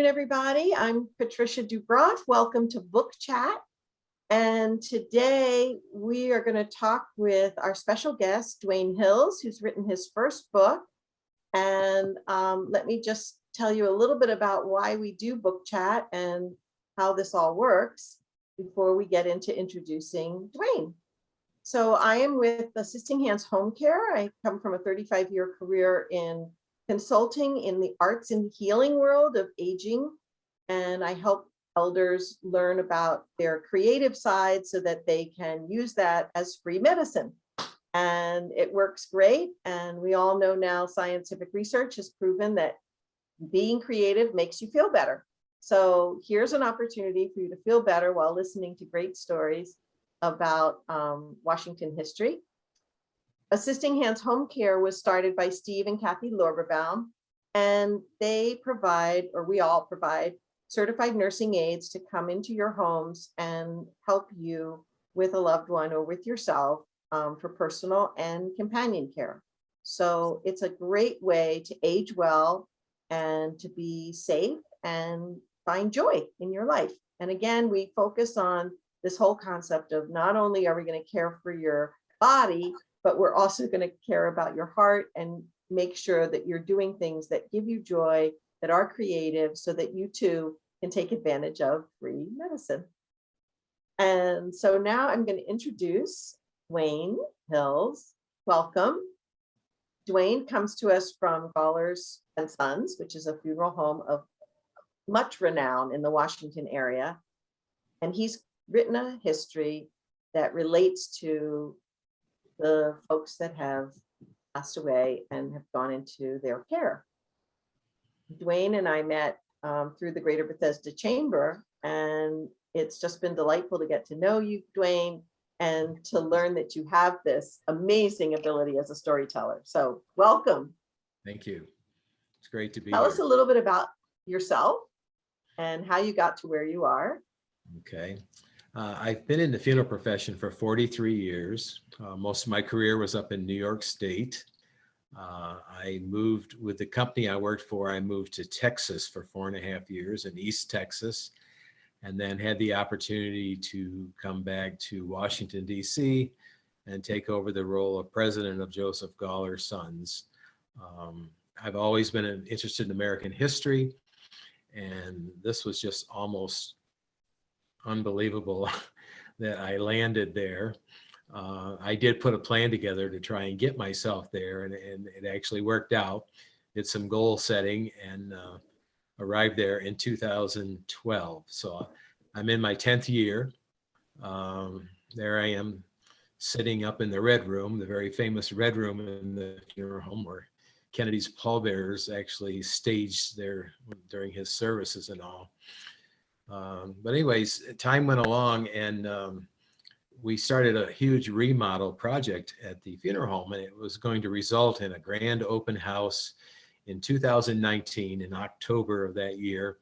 afternoon, everybody. I'm Patricia Dubroof. Welcome to Book Chat. And today we are going to talk with our special guest, Duane Hills, who's written his first book. And let me just tell you a little bit about why we do Book Chat and how this all works before we get into introducing Duane. So I am with Assisting Hands Home Care. I come from a 35-year career in consulting in the arts and healing world of aging. And I help elders learn about their creative side so that they can use that as free medicine. And it works great. And we all know now scientific research has proven that being creative makes you feel better. So here's an opportunity for you to feel better while listening to great stories about Washington history. Assisting Hands Home Care was started by Steve and Kathy Lorberbaum, and they provide, or we all provide, certified nursing aides to come into your homes and help you with a loved one or with yourself for personal and companion care. So it's a great way to age well and to be safe and find joy in your life. And again, we focus on this whole concept of not only are we going to care for your body, but we're also going to care about your heart and make sure that you're doing things that give you joy, that are creative, so that you too can take advantage of free medicine. And so now I'm going to introduce Duane Hills. Welcome. Duane comes to us from Gallows and Sons, which is a funeral home of much renown in the Washington area. And he's written a history that relates to the folks that have passed away and have gone into their care. Duane and I met through the Greater Bethesda Chamber, and it's just been delightful to get to know you, Duane, and to learn that you have this amazing ability as a storyteller. So welcome. Thank you. It's great to be here. Tell us a little bit about yourself and how you got to where you are. Okay. I've been in the funeral profession for 43 years. Most of my career was up in New York State. I moved with the company I worked for. I moved to Texas for 4.5 years in East Texas, and then had the opportunity to come back to Washington, D.C. and take over the role of president of Joseph Gallows Sons. I've always been interested in American history, and this was just almost unbelievable that I landed there. I did put a plan together to try and get myself there, and it actually worked out. Did some goal setting and arrived there in 2012. So I'm in my 10th year. There I am sitting up in the Red Room, the very famous Red Room in the funeral home where Kennedy's pallbearers actually staged there during his services and all. But anyways, time went along, and we started a huge remodel project at the funeral home, and it was going to result in a grand open house in 2019, in October of that year.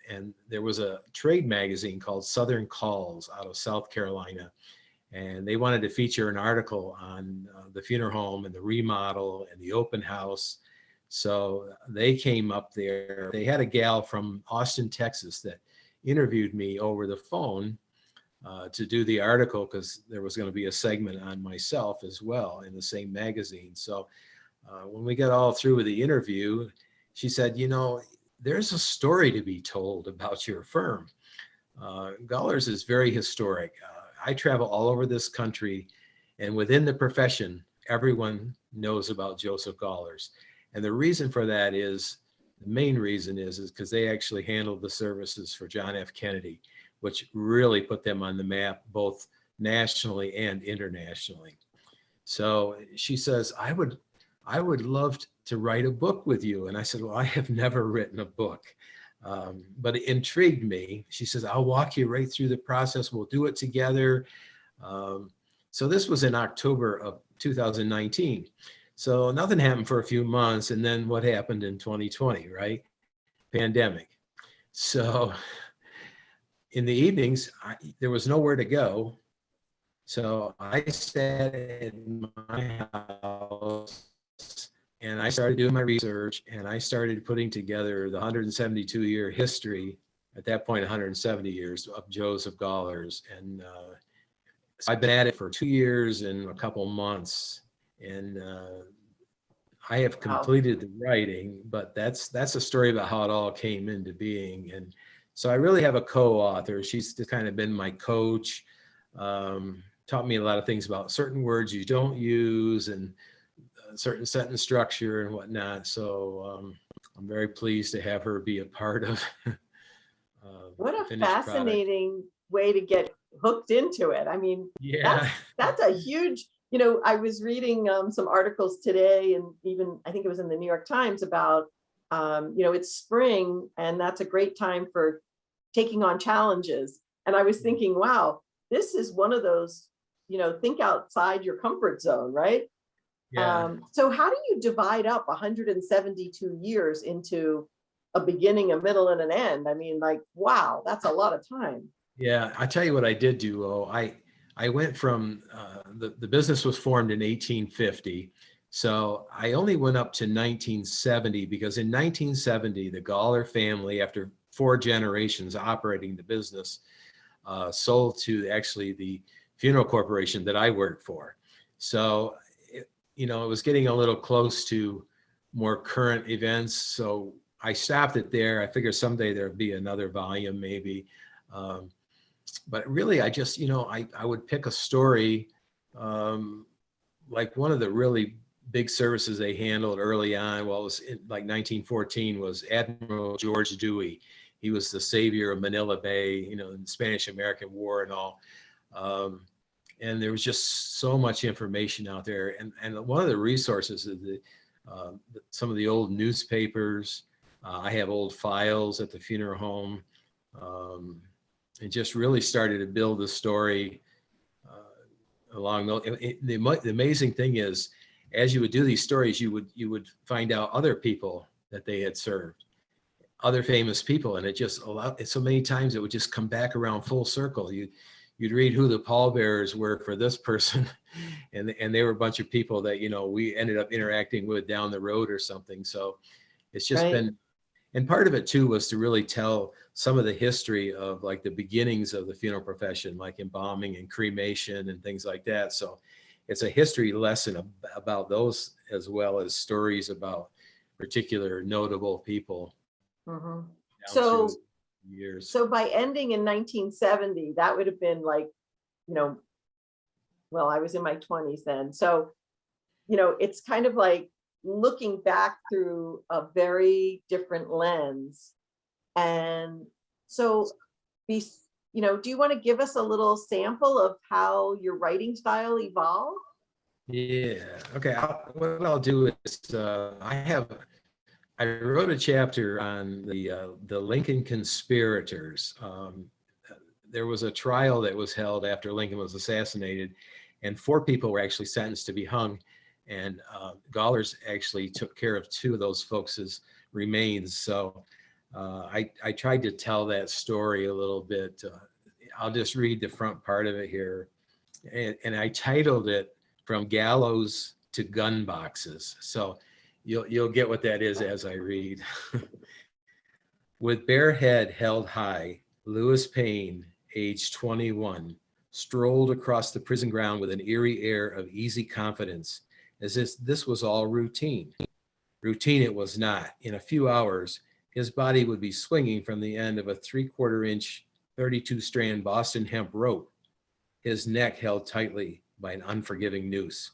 And there was a trade magazine called Southern Calls out of South Carolina, and they wanted to feature an article on the funeral home and the remodel and the open house. So they came up there. They had a gal from Austin, Texas that interviewed me over the phone to do the article, because there was going to be a segment on myself as well in the same magazine. So when we got all through with the interview, she said, you know, there's a story to be told about your firm. Gallows is very historic. I travel all over this country, and within the profession, everyone knows about Joseph Gallows. And the reason for that is, the main reason is because they actually handled the services for John F. Kennedy, which really put them on the map, both nationally and internationally. So she says, I would love to write a book with you. And I said, well, I have never written a book, but it intrigued me. She says, I'll walk you right through the process. We'll do it together. So this was in October of 2019. So nothing happened for a few months. And then what happened in 2020, right? Pandemic. So in the evenings, there was nowhere to go. So I sat in my house And I started doing my research, and I started putting together the 172-year history, at that point 170 years, of Joseph Gallows. And so I've been at it for 2 years and a couple months, and I have completed the writing, but that's a story about how it all came into being. And so I really have a co-author. She's just kind of been my coach, taught me a lot of things about certain words you don't use and certain sentence structure and whatnot. So I'm very pleased to have her be a part of what a fascinating way to get hooked into it. I mean, yeah, that's a huge, I was reading some articles today, and even I think it was in the New York Times about, it's spring and that's a great time for taking on challenges. And I was thinking, wow, this is one of those, think outside your comfort zone, right? yeah. So how do you divide up 172 years into a beginning, a middle, and an end? I mean, like, wow, that's a lot of time. Yeah, I tell you what I did do. I went from the business was formed in 1850, so I only went up to 1970 because in 1970 the Galler family, after 4 generations operating the business, sold to actually the funeral corporation that I worked for. So it was getting a little close to more current events, so I stopped it there. I figured someday there'd be another volume maybe. But really, I just, I would pick a story, like one of the really big services they handled early on, well, it was in, like 1914, was Admiral George Dewey. He was the savior of Manila Bay, in the Spanish-American War and all. And there was just so much information out there. And one of the resources is some of the old newspapers. I have old files at the funeral home. And just really started to build the story along the amazing thing is, as you would do these stories, you would find out other people that they had served, other famous people, and it just allowed. So many times it would just come back around full circle. You'd read who the pallbearers were for this person, and they were a bunch of people that we ended up interacting with down the road or something. So it's just been. And part of it too was to really tell some of the history of like the beginnings of the funeral profession, like embalming and cremation and things like that. So it's a history lesson about those, as well as stories about particular notable people. Mm-hmm. So years. So by ending in 1970, that would have been like, well, I was in my 20s then. So, it's kind of like looking back through a very different lens. And so, do you want to give us a little sample of how your writing style evolved? Yeah. Okay. What I'll do is I wrote a chapter on the Lincoln conspirators. There was a trial that was held after Lincoln was assassinated, and 4 people were actually sentenced to be hung. And Gallows actually took care of 2 of those folks' remains. So I tried to tell that story a little bit. I'll just read the front part of it here. And I titled it From Gallows to Gun Boxes. So you'll get what that is as I read. With bare head held high, Lewis Payne, age 21, strolled across the prison ground with an eerie air of easy confidence, as if this was all routine. Routine it was not. In a few hours, his body would be swinging from the end of a 3/4 inch, 32-strand Boston hemp rope, his neck held tightly by an unforgiving noose.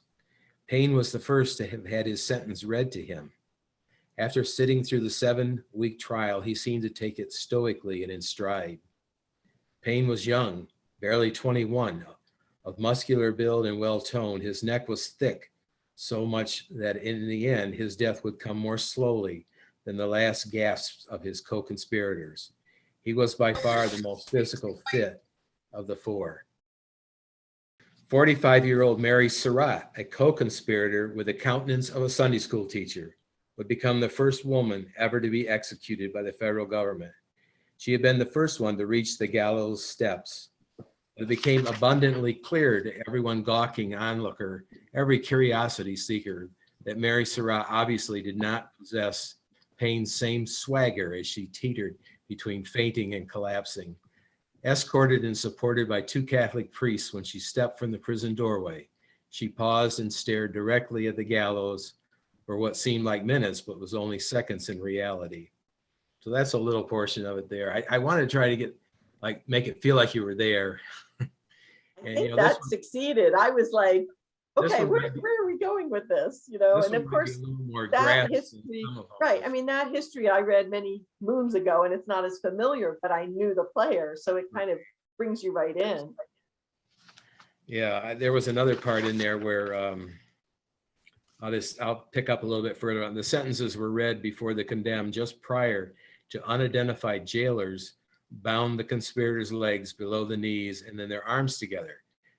Payne was the first to have had his sentence read to him. After sitting through the 7-week trial, he seemed to take it stoically and in stride. Payne was young, barely 21, of muscular build and well-toned. His neck was thick, so much that in the end, his death would come more slowly than the last gasps of his co-conspirators. He was by far the most physical fit of the 4. 45-year-old Mary Surratt, a co-conspirator with the countenance of a Sunday school teacher, would become the first woman ever to be executed by the federal government. She had been the first one to reach the gallows steps. It became abundantly clear to everyone gawking onlooker, every curiosity seeker, that Mary Surratt obviously did not possess Payne's same swagger as she teetered between fainting and collapsing. Escorted and supported by two Catholic priests when she stepped from the prison doorway, she paused and stared directly at the gallows for what seemed like minutes, but was only seconds in reality. So that's a little portion of it there. I wanted to try to get, like, make it feel like you were there. I think that succeeded. I was like, okay, where are we going with this? You know, and of course, that history, right. I mean, that history I read many moons ago, and it's not as familiar, but I knew the player. So it kind of brings you right in. Yeah, there was another part in there where I'll pick up a little bit further on. The sentences were read before the condemned just prior to unidentified jailers bound the conspirators' legs below the knees and then their arms together.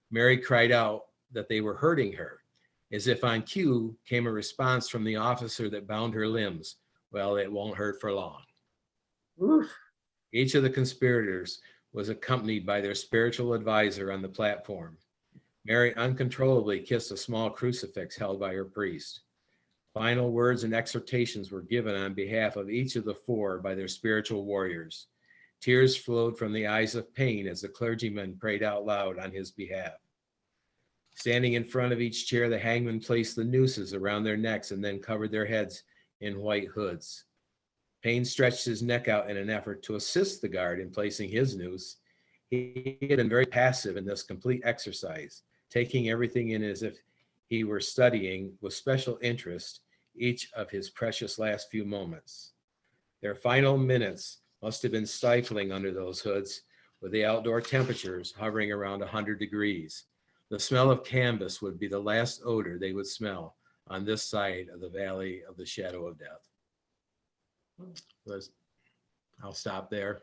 Mary cried out that they were hurting her. As if on cue came a response from the officer that bound her limbs. Well, it won't hurt for long. Oof. Each of the conspirators was accompanied by their spiritual advisor on the platform. Mary uncontrollably kissed a small crucifix held by her priest. Final words and exhortations were given on behalf of each of the four by their spiritual warriors. Tears flowed from the eyes of Payne as the clergyman prayed out loud on his behalf. Standing in front of each chair, the hangman placed the nooses around their necks and then covered their heads in white hoods. Payne stretched his neck out in an effort to assist the guard in placing his noose. He had been very passive in this complete exercise, taking everything in as if he were studying with special interest each of his precious last few moments. Their final minutes must have been stifling under those hoods, with the outdoor temperatures hovering around 100 degrees. The smell of canvas would be the last odor they would smell on this side of the valley of the shadow of death. I'll stop there.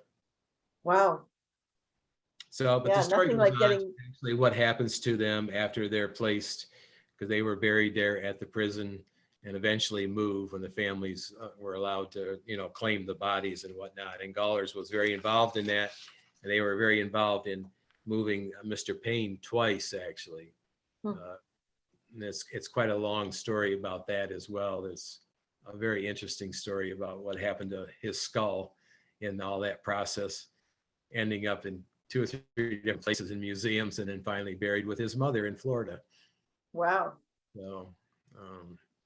Wow. So, but the story goes on actually what happens to them after they're placed, because they were buried there at the prison and eventually moved when the families were allowed to, claim the bodies and whatnot. And Gallows was very involved in that, and they were very involved in moving Mr. Payne twice, actually. And it's quite a long story about that as well. There's a very interesting story about what happened to his skull in all that process, ending up in 2 or 3 different places in museums, and then finally buried with his mother in Florida. Wow. So,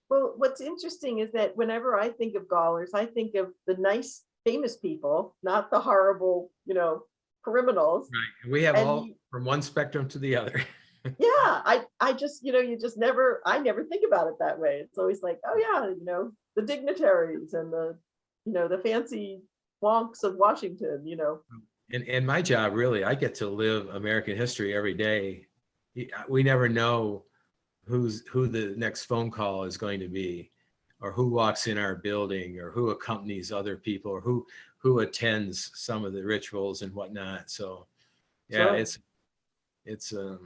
well, what's interesting is that whenever I think of Gallows, I think of the nice, famous people, not the horrible, criminals. Right. We have all from one spectrum to the other. Yeah, I just, I never think about it that way. It's always like, oh yeah, the dignitaries and the fancy wonks of Washington, And my job, really, I get to live American history every day. We never know who the next phone call is going to be, or who walks in our building, or who accompanies other people, or who attends some of the rituals and whatnot. So yeah, sure.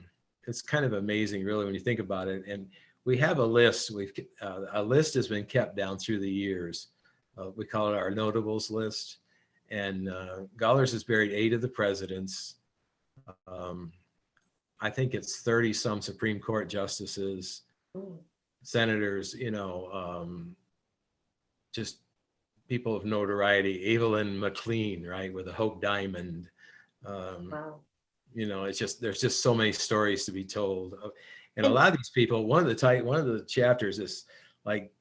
It's kind of amazing, really, when you think about it. And we have a list. A list has been kept down through the years. We call it our notables list. And Gallows has buried 8 of the presidents. I think it's 30 some Supreme Court justices, senators, just people of notoriety. Evelyn McLean, right, with a Hope Diamond. Wow. There's just so many stories to be told. And a lot of these people, one of the chapters is like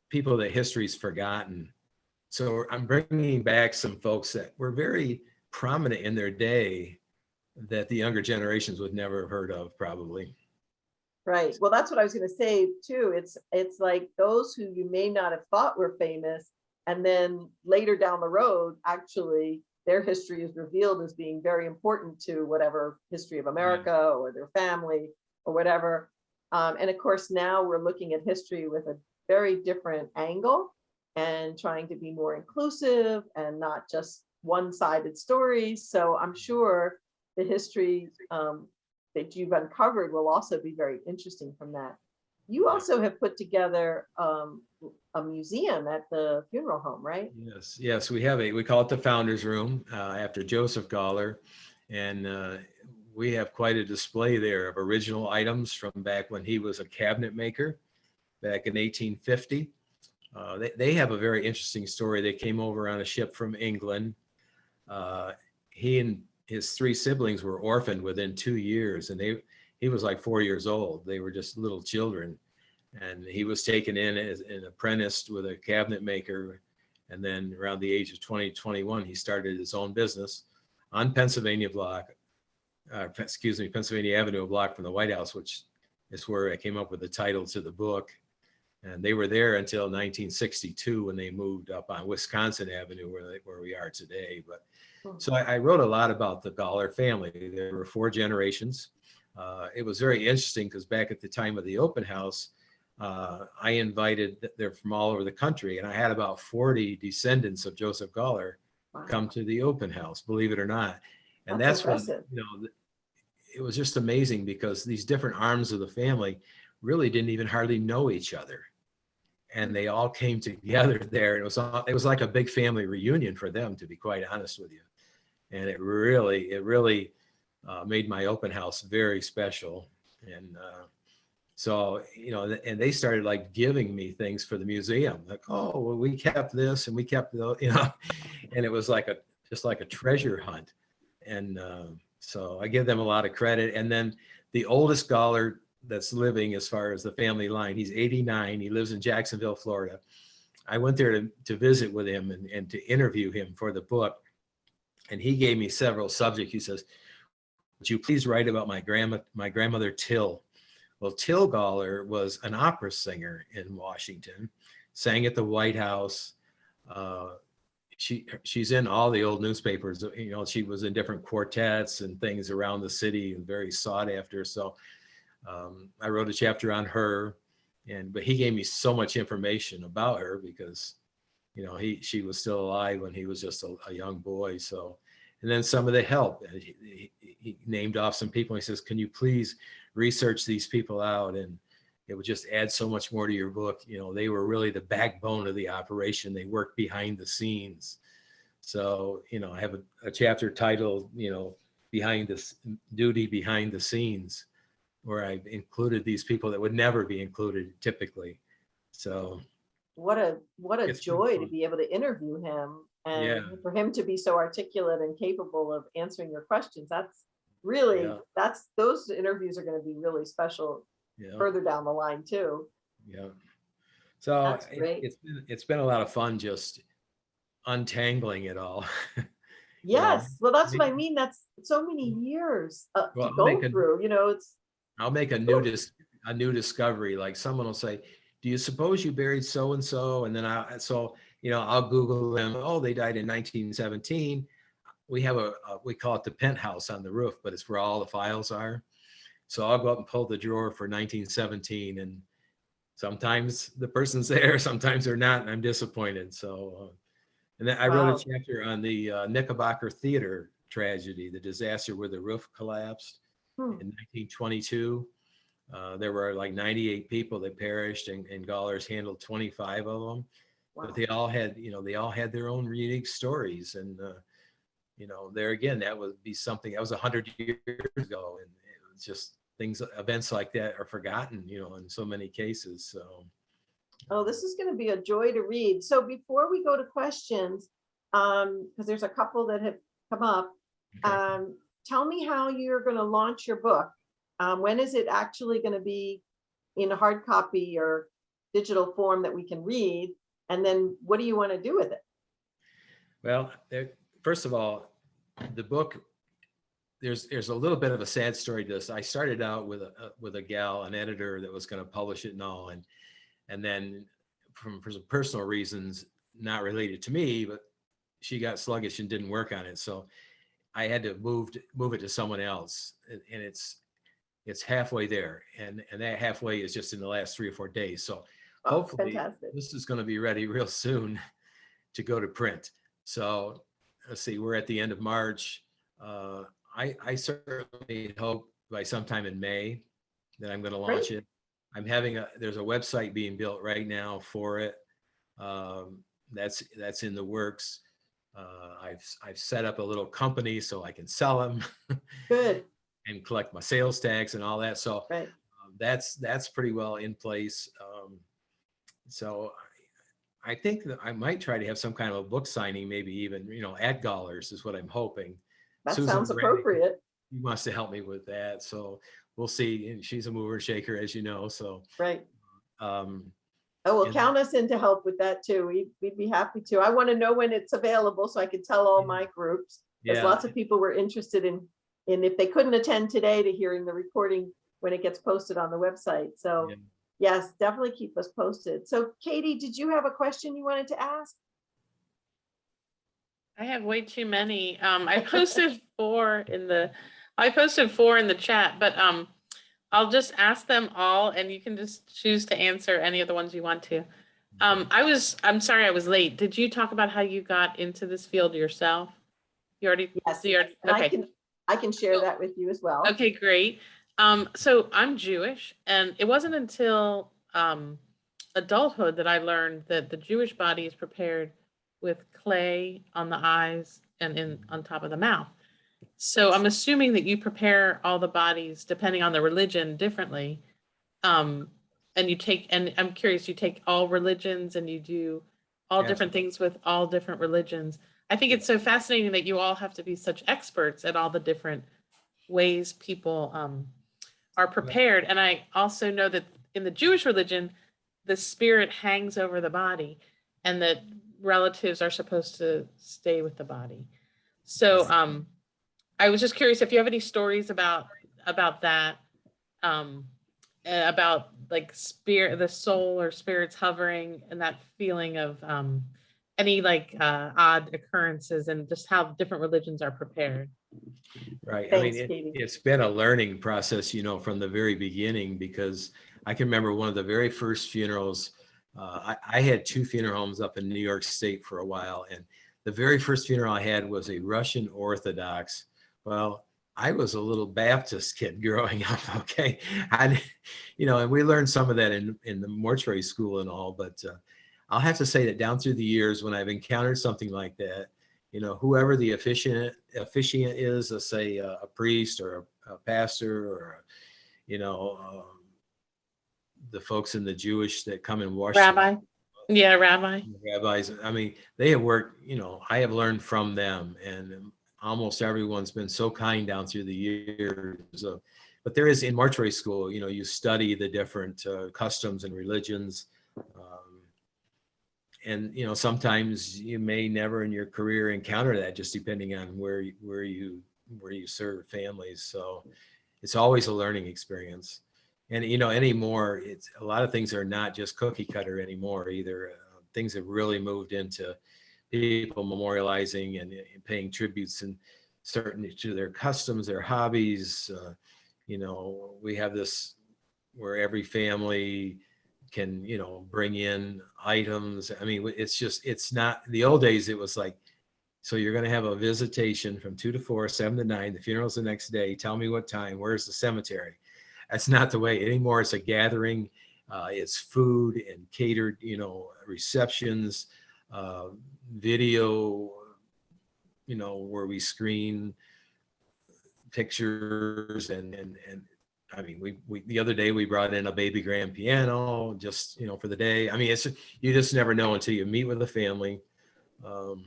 people that history's forgotten. So I'm bringing back some folks that were very prominent in their day that the younger generations would never have heard of, probably. Right. Well, that's what I was going to say too. It's like those who you may not have thought were famous, and then later down the road, actually, their history is revealed as being very important to whatever history of America or their family or whatever. And of course, now we're looking at history with a very different angle and trying to be more inclusive and not just one-sided stories. So I'm sure the history that you've uncovered will also be very interesting from that. You also have put together a museum at the funeral home, right? Yes, we call it the Founders Room after Joseph Galler. And we have quite a display there of original items from back when he was a cabinet maker. back in 1850. They have a very interesting story. They came over on a ship from England. He and his three siblings were orphaned within 2 years, and he was like 4 years old. They were just little children, and he was taken in as an apprentice with a cabinet maker. And then around the age of 20, 21, he started his own business on Pennsylvania Avenue, a block from the White House, which is where I came up with the title to the book. And they were there until 1962 when they moved up on Wisconsin Avenue, where we are today. But so I wrote a lot about the Galler family. There were 4 generations. It was very interesting because back at the time of the open house, I invited, they're from all over the country, and I had about 40 descendants of Joseph Galler come to the open house, believe it or not. And that's when, it was just amazing because these different arms of the family really didn't even hardly know each other. And they all came together there. It was like a big family reunion for them, to be quite honest with you. And it really made my open house very special. And so, and they started like giving me things for the museum, like, oh, well, we kept this and we kept the, and it was like just like a treasure hunt. And so I give them a lot of credit. And then the oldest Galler that's living as far as the family line, he's 89. He lives in Jacksonville, Florida. I went there to visit with him and to interview him for the book. And he gave me several subjects. He says, would you please write about my grandmother Till? Well, Till Galler was an opera singer in Washington, sang at the White House. She's in all the old newspapers. She was in different quartets and things around the city and very sought after. So I wrote a chapter on her, but he gave me so much information about her because, she was still alive when he was just a young boy. So, and then some of the help, he named off some people. He says, can you please research these people out? And it would just add so much more to your book. They were really the backbone of the operation. They worked behind the scenes. So, I have a chapter titled, behind the scenes, where I've included these people that would never be included typically. So what a joy to be able to interview him and for him to be so articulate and capable of answering your questions. That's really, those interviews are going to be really special further down the line too. Yeah. So it's been a lot of fun just untangling it all. Yes. Well, that's what I mean. That's so many years to go through, I'll make a new discovery. Like someone will say, do you suppose you buried so-and-so? And then I'll Google them. Oh, they died in 1917. We have we call it the penthouse on the roof, but it's where all the files are. So I'll go up and pull the drawer for 1917. And sometimes the person's there, sometimes they're not, and I'm disappointed. So, and then I wrote a chapter on the Knickerbocker Theater tragedy, the disaster where the roof collapsed in 1922. There were like 98 people that perished, and Gallers handled 25 of them. But they all had, their own unique stories. And, there again, that would be something that was 100 years ago. And it was just events like that are forgotten, in so many cases. So. Oh, this is going to be a joy to read. So before we go to questions, because there's a couple that have come up, tell me how you're going to launch your book. When is it actually going to be in a hard copy or digital form that we can read? And then what do you want to do with it? Well, first of all, the book, there's a little bit of a sad story to this. I started out with a gal, an editor that was going to publish it and all. And then for some personal reasons, not related to me, but she got sluggish and didn't work on it. So I had to move it to someone else. And it's halfway there, and that halfway is just in the last 3 or 4 days. So hopefully this is going to be ready real soon to go to print. So let's see, we're at the end of March. I certainly hope by sometime in May that I'm going to launch it. There's a website being built right now for it. That's in the works. I've set up a little company so I can sell them. Good. And collect my sales tax and all that. So that's pretty well in place. So I think that I might try to have some kind of a book signing, maybe even, at Gallows is what I'm hoping. That Susan sounds Brannigan appropriate. wants to help me with that. So we'll see. And she's a mover and shaker, as you know. So, Right. um, Oh, well, and count us in to help with that too. We'd be happy to. I want to know when it's available so I can tell all my groups. Because yeah, lots of people were interested in if they couldn't attend today, to hearing the recording when it gets posted on the website. So yeah. yes, definitely keep us posted. So Katie, did you have a question you wanted to ask? I have way too many. I posted I posted four in the chat, but I'll just ask them all and you can just choose to answer any of the ones you want to. I'm sorry I was late. Did you talk about how you got into this field yourself? You already, Yes, and okay. I can share that with you as well. Okay, great. So I'm Jewish, and it wasn't until adulthood that I learned that the Jewish body is prepared with clay on the eyes and on top of the mouth. So I'm assuming that you prepare all the bodies depending on the religion differently. And I'm curious, you take all religions and you do all different things with all different religions. I think it's so fascinating that you all have to be such experts at all the different ways people are prepared. And I also know that in the Jewish religion, the spirit hangs over the body and that relatives are supposed to stay with the body. So I was just curious if you have any stories about that, about like spirit, the soul or spirits hovering and that feeling of any like odd occurrences and just how different religions are prepared. Right. Thanks, I mean, Katie. it's been a learning process, from the very beginning, because I can remember one of the very first funerals. I had two funeral homes up in New York State for a while, and the very first funeral I had was a Russian Orthodox. Well, I was a little Baptist kid growing up. Okay, and we learned some of that in the mortuary school and all. But I'll have to say that down through the years, when I've encountered something like that, whoever the officiant is, let's say a priest or a pastor or, the folks in the Jewish that come and wash. Rabbi. Yeah, rabbi. Rabbis. I mean, they have worked, I have learned from them, and almost everyone's been so kind down through the years. But there is in mortuary school, you study the different customs and religions. And sometimes you may never in your career encounter that, just depending on where you serve families. So it's always a learning experience. And anymore, it's a lot of things are not just cookie cutter anymore either. Things have really moved into people memorializing and paying tributes and certain to their customs, their hobbies. We have this where every family can bring in items. I mean, it's not the old days. It was like, so you're going to have a visitation from 2 to 4, 7 to 9, the funeral's the next day, tell me what time, where's the cemetery. That's not the way anymore. It's a gathering. It's food and catered receptions, video, where we screen pictures and I mean, we the other day we brought in a baby grand piano just for the day. I mean, you just never know until you meet with the family. And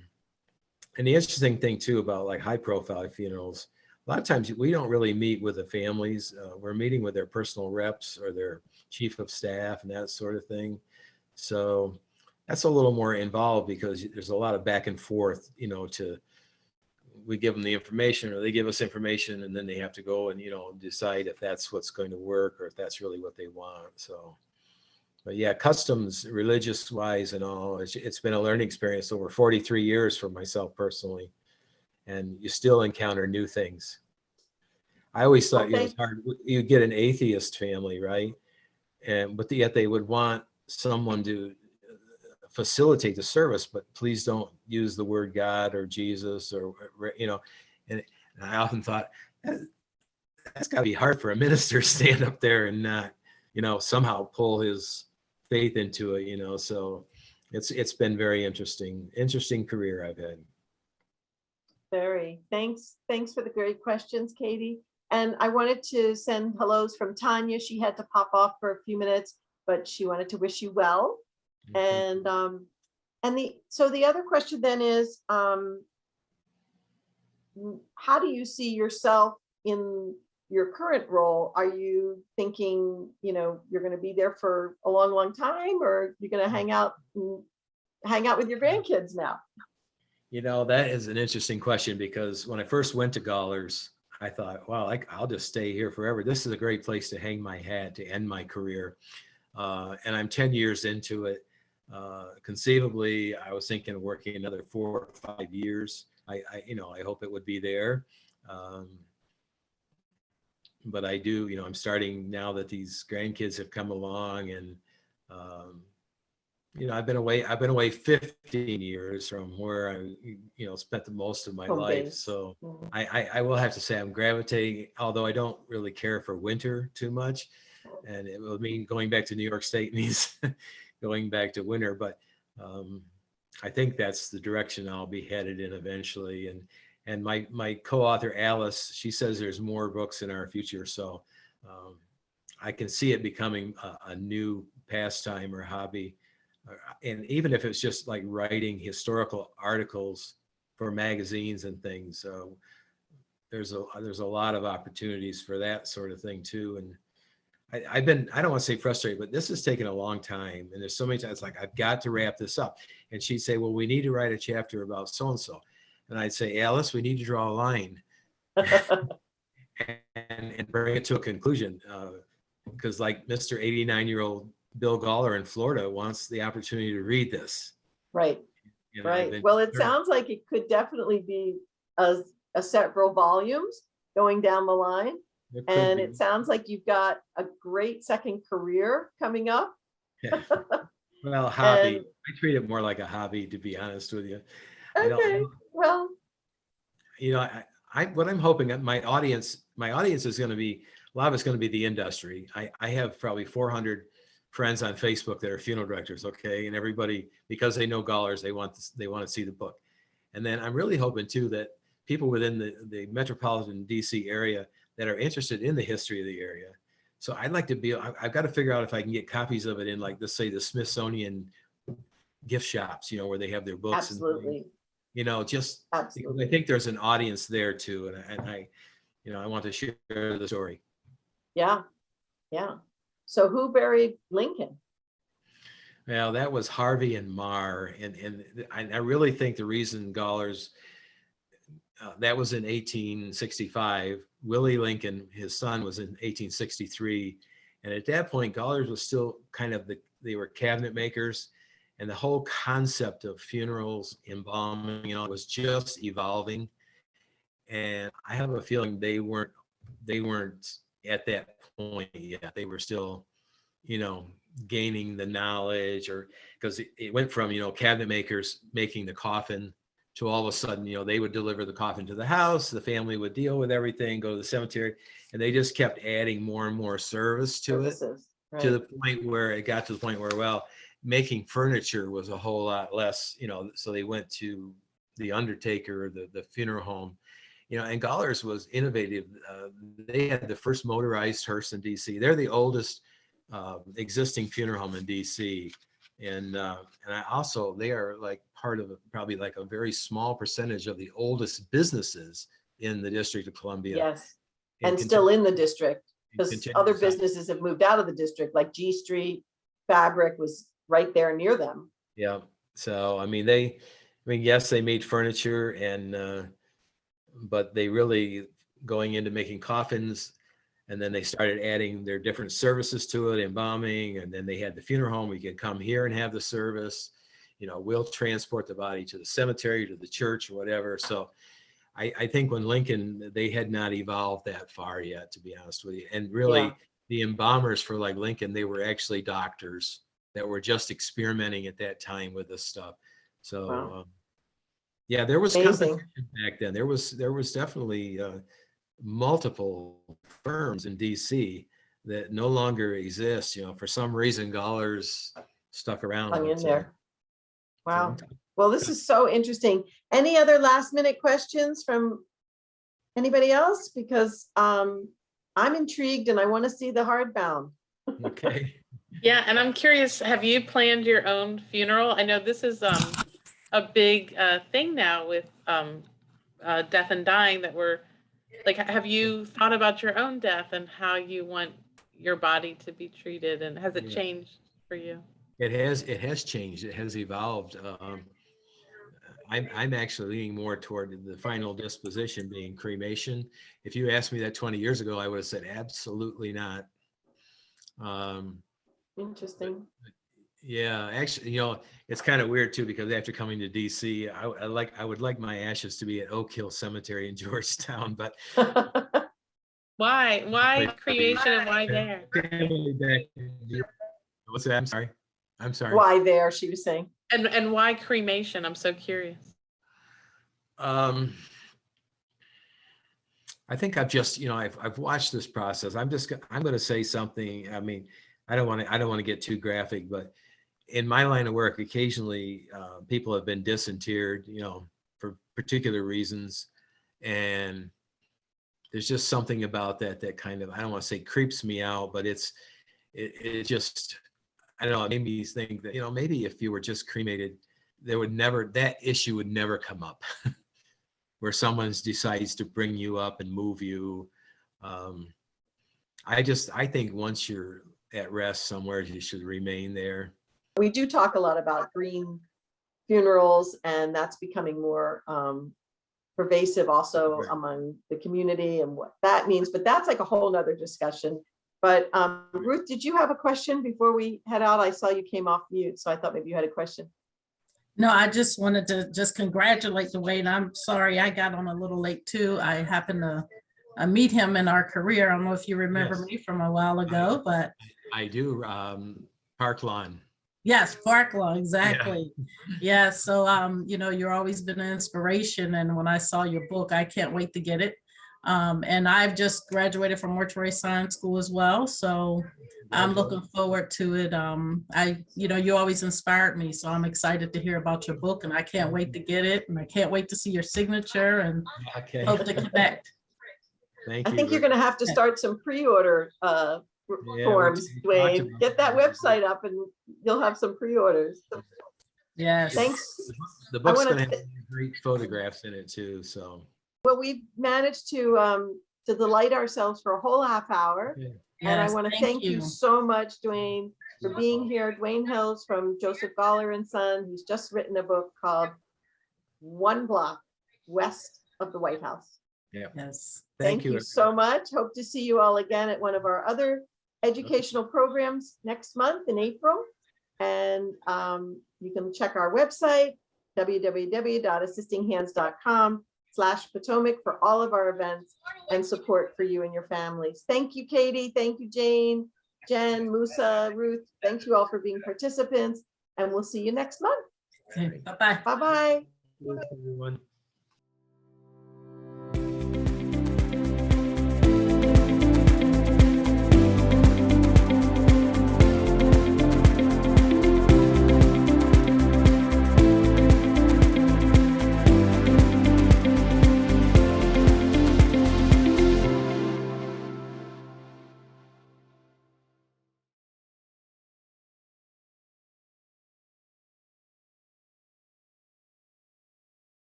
the interesting thing too about like high profile funerals, a lot of times we don't really meet with the families. We're meeting with their personal reps or their chief of staff and that sort of thing. So that's a little more involved because there's a lot of back and forth. We give them the information or they give us information, and then they have to go and decide if that's what's going to work or if that's really what they want. So, but yeah, customs, religious wise and all, it's been a learning experience over 43 years for myself personally, and you still encounter new things. I always thought it was hard. You get an atheist family, right? But yet they would want someone to facilitate the service, but please don't use the word God or Jesus or and I often thought that's got to be hard for a minister to stand up there and not somehow pull his faith into it. So it's been very interesting career I've had. Very. Thanks for the great questions, Katie. And I wanted to send hellos from Tanya. She had to pop off for a few minutes, but she wanted to wish you well. And so the other question then is, how do you see yourself in your current role? Are you thinking, you're going to be there for a long, long time, or you're going to hang out with your grandkids now? That is an interesting question, because when I first went to Gallows, I thought, wow, I'll just stay here forever. This is a great place to hang my hat to end my career. And I'm 10 years into it. Conceivably, I was thinking of working another 4 or 5 years. I hope it would be there. But I do, I'm starting now that these grandkids have come along, and I've been away 15 years from where I, spent the most of my Home life. base. So Mhm. I will have to say I'm gravitating, although I don't really care for winter too much. And it will mean going back to New York State means going back to winter. But I think that's the direction I'll be headed in eventually. And my co-author, Alice, she says there's more books in our future. So I can see it becoming a new pastime or hobby. And even if it's just like writing historical articles for magazines and things, there's a lot of opportunities for that sort of thing too. And I don't want to say frustrated, but this has taken a long time. And there's so many times like, I've got to wrap this up. And she'd say, well, we need to write a chapter about so-and-so. And I'd say, Alice, we need to draw a line and bring it to a conclusion. Because like Mr. 89-year-old Bill Galler in Florida wants the opportunity to read this. Right. Right. Well, it sounds like it could definitely be a several volumes going down the line. And it sounds like you've got a great second career coming up. Yeah. Well, hobby. I treat it more like a hobby, to be honest with you. Okay. Well, what I'm hoping my audience is going to be, a lot of it's going to be the industry. I have probably 400 friends on Facebook that are funeral directors. Okay. And everybody, because they know Gallows, they want to see the book. And then I'm really hoping too, that people within the metropolitan DC area that are interested in the history of the area. So I'd like to I've got to figure out if I can get copies of it in, like, let's say the Smithsonian gift shops, where they have their books. absolutely. Just Absolutely. because I think there's an audience there too. And I want to share the story. Yeah. Yeah. So who buried Lincoln? Well, that was Harvey and Marr. And I really think the reason Gallows, that was in 1865. Willie Lincoln, his son, was in 1863. And at that point, Gallows was still kind of they were cabinet makers. And the whole concept of funerals, embalming, was just evolving. And I have a feeling they weren't at that point yet. They were still, gaining the knowledge, or because it went from, cabinet makers making the coffin to all of a sudden, they would deliver the coffin to the house, the family would deal with everything, go to the cemetery, and they just kept adding more and more service to it, right. to the point where it got to the point where, well, making furniture was a whole lot less, so they went to the undertaker, the funeral home, and Gallows was innovative. They had the first motorized hearse in DC. They're the oldest existing funeral home in DC. And they are like part of probably like a very small percentage of the oldest businesses in the District of Columbia. Yes. And still in the district, because other on. businesses have moved out of the district, like G Street Fabric was right there near them. Yeah. So, yes, they made furniture, but they really going into making coffins. And then they started adding their different services to it, embalming, and then they had the funeral home. We could come here and have the service. We'll transport the body to the cemetery, to the church, or whatever. So I think when Lincoln, they had not evolved that far yet, to be honest with you. And really, the embalmers for like Lincoln, they were actually doctors that were just experimenting at that time with this stuff. So there was competition back then. There was definitely multiple firms in DC that no longer exist. For some reason, Gallows stuck around. Hung in there. Wow. Well, this is so interesting. Any other last minute questions from anybody else? Because I'm intrigued and I want to see the hardbound. Okay. Yeah, and I'm curious, have you planned your own funeral? I know this is a big thing now with death and dying, that we're like, have you thought about your own death and how you want your body to be treated, and has it Yeah. changed for you? It has changed. It has evolved. I'm actually leaning more toward the final disposition being cremation. If you asked me that 20 years ago, I would have said absolutely not. Interesting. Yeah, actually, it's kind of weird too, because after coming to DC, I would like my ashes to be at Oak Hill Cemetery in Georgetown, but Why cremation and why there? What's that? I'm sorry. Why there, she was saying. And why cremation? I'm so curious. I think I've just, I've watched this process. I'm going to say something. I mean, I don't want to get too graphic, but in my line of work, occasionally people have been disinterred, for particular reasons. And there's just something about that kind of, I don't want to say creeps me out, but it just, I don't know, it made me think that, maybe if you were just cremated, that issue would never come up. Where someone decides to bring you up and move you. I think once you're at rest somewhere, you should remain there. We do talk a lot about green funerals, and that's becoming more pervasive also Right. among the community and what that means, but that's like a whole nother discussion. But Ruth, did you have a question before we head out? I saw you came off mute, so I thought maybe you had a question. No, I just wanted to just congratulate Duane. I'm sorry I got on a little late too. I happened to meet him in our career. I don't know if you remember Yes. me from a while ago, but I do. Park Lawn. yes, Park Law, exactly. Yeah. So you're always been an inspiration. And when I saw your book, I can't wait to get it. And I've just graduated from mortuary science school as well. So I'm looking forward to it. You always inspired me. So I'm excited to hear about your book, and I can't wait to get it. And I can't wait to see your signature, and Okay. hope to connect. Thank I you. think you're going to have to start some pre-order forms, we talked Duane. about Get that website up and you'll have some pre-orders. Yes. Thanks. The book's wanna going to have great photographs in it too. So. Well, we've managed to delight ourselves for a whole half hour. Okay. And I Yes, want to thank you so much, Duane, for being here. Duane Hills from Joseph Goller and Son, who's just written a book called One Block West of the White House. Yeah. Yes. Thank you so much. Hope to see you all again at one of our other educational programs next month in April. And you can check our website, www.assistinghands.com/Potomac, for all of our events and support for you and your families. Thank you, Katie. Thank you, Jane, Jen, Musa, Ruth. Thank you all for being participants, and we'll see you next month. Okay, bye-bye. Bye-bye. Everyone.